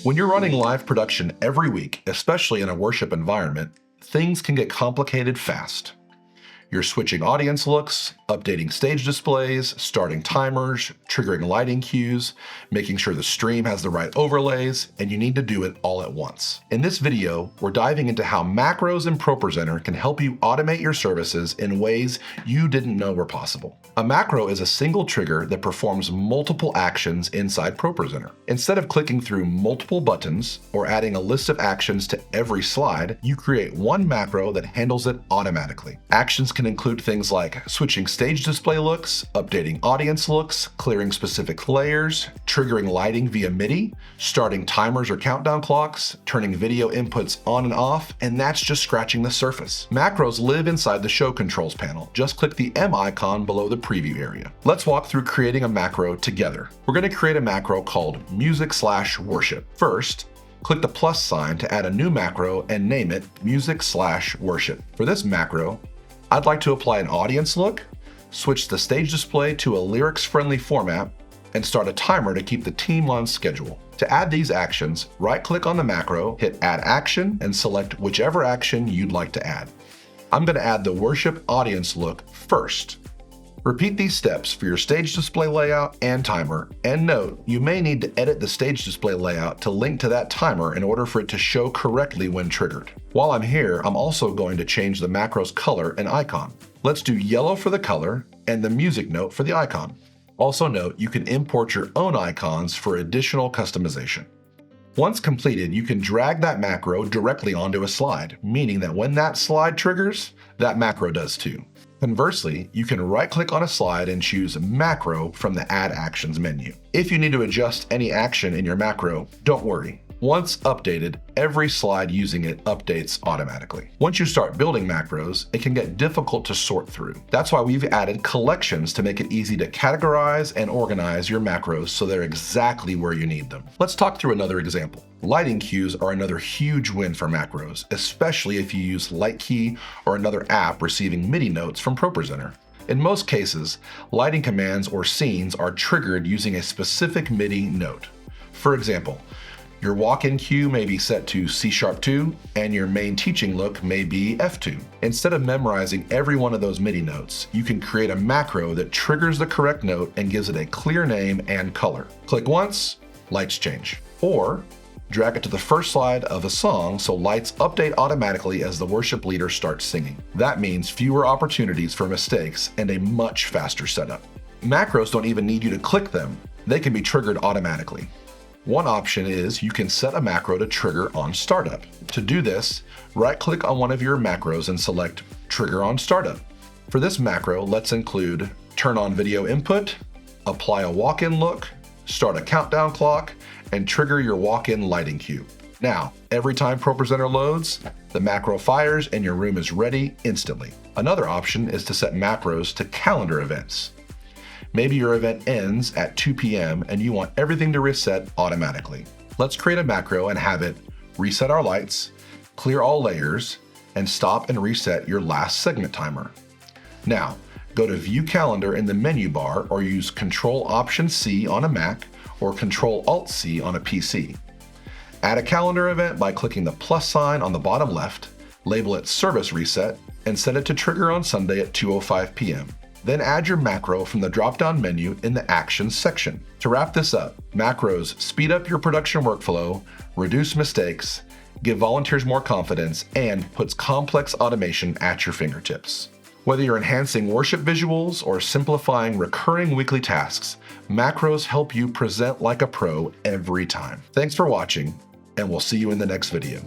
When you're running live production every week, especially in a worship environment, things can get complicated fast. You're switching audience looks, updating stage displays, starting timers, triggering lighting cues, making sure the stream has the right overlays, and you need to do it all at once. In this video, we're diving into how macros in ProPresenter can help you automate your services in ways you didn't know were possible. A macro is a single trigger that performs multiple actions inside ProPresenter. Instead of clicking through multiple buttons or adding a list of actions to every slide, you create one macro that handles it automatically. Actions can include things like switching stage display looks, updating audience looks, clearing specific layers, triggering lighting via MIDI, starting timers or countdown clocks, turning video inputs on and off, and that's just scratching the surface. Macros live inside the show controls panel. Just click the M icon below the preview area. Let's walk through creating a macro together. We're going to create a macro called music/worship. First, click the plus sign to add a new macro and name it music/worship. For this macro, I'd like to apply an audience look, switch the stage display to a lyrics-friendly format, and start a timer to keep the team on schedule. To add these actions, right-click on the macro, hit Add Action, and select whichever action you'd like to add. I'm going to add the worship audience look first. Repeat these steps for your stage display layout and timer, and note, you may need to edit the stage display layout to link to that timer in order for it to show correctly when triggered. While I'm here, I'm also going to change the macro's color and icon. Let's do yellow for the color and the music note for the icon. Also note, you can import your own icons for additional customization. Once completed, you can drag that macro directly onto a slide, meaning that when that slide triggers, that macro does too. Conversely, you can right-click on a slide and choose Macro from the Add Actions menu. If you need to adjust any action in your macro, don't worry. Once updated, every slide using it updates automatically. Once you start building macros, it can get difficult to sort through. That's why we've added collections to make it easy to categorize and organize your macros so they're exactly where you need them. Let's talk through another example. Lighting cues are another huge win for macros, especially if you use LightKey or another app receiving MIDI notes from ProPresenter. In most cases, lighting commands or scenes are triggered using a specific MIDI note. For example, your walk-in cue may be set to C#2, and your main teaching look may be F2. Instead of memorizing every one of those MIDI notes, you can create a macro that triggers the correct note and gives it a clear name and color. Click once, lights change. Or drag it to the first slide of a song so lights update automatically as the worship leader starts singing. That means fewer opportunities for mistakes and a much faster setup. Macros don't even need you to click them. They can be triggered automatically. One option is you can set a macro to trigger on startup. To do this, right-click on one of your macros and select Trigger on Startup. For this macro, let's include turn on video input, apply a walk-in look, start a countdown clock, and trigger your walk-in lighting cue. Now, every time ProPresenter loads, the macro fires and your room is ready instantly. Another option is to set macros to calendar events. Maybe your event ends at 2 p.m. and you want everything to reset automatically. Let's create a macro and have it reset our lights, clear all layers, and stop and reset your last segment timer. Now, go to View Calendar in the menu bar or use Control-Option-C on a Mac or Control-Alt-C on a PC. Add a calendar event by clicking the plus sign on the bottom left, label it Service Reset, and set it to trigger on Sunday at 2:05 p.m. Then add your macro from the drop-down menu in the Actions section. To wrap this up, macros speed up your production workflow, reduce mistakes, give volunteers more confidence, and puts complex automation at your fingertips. Whether you're enhancing worship visuals or simplifying recurring weekly tasks, macros help you present like a pro every time. Thanks for watching, and we'll see you in the next video.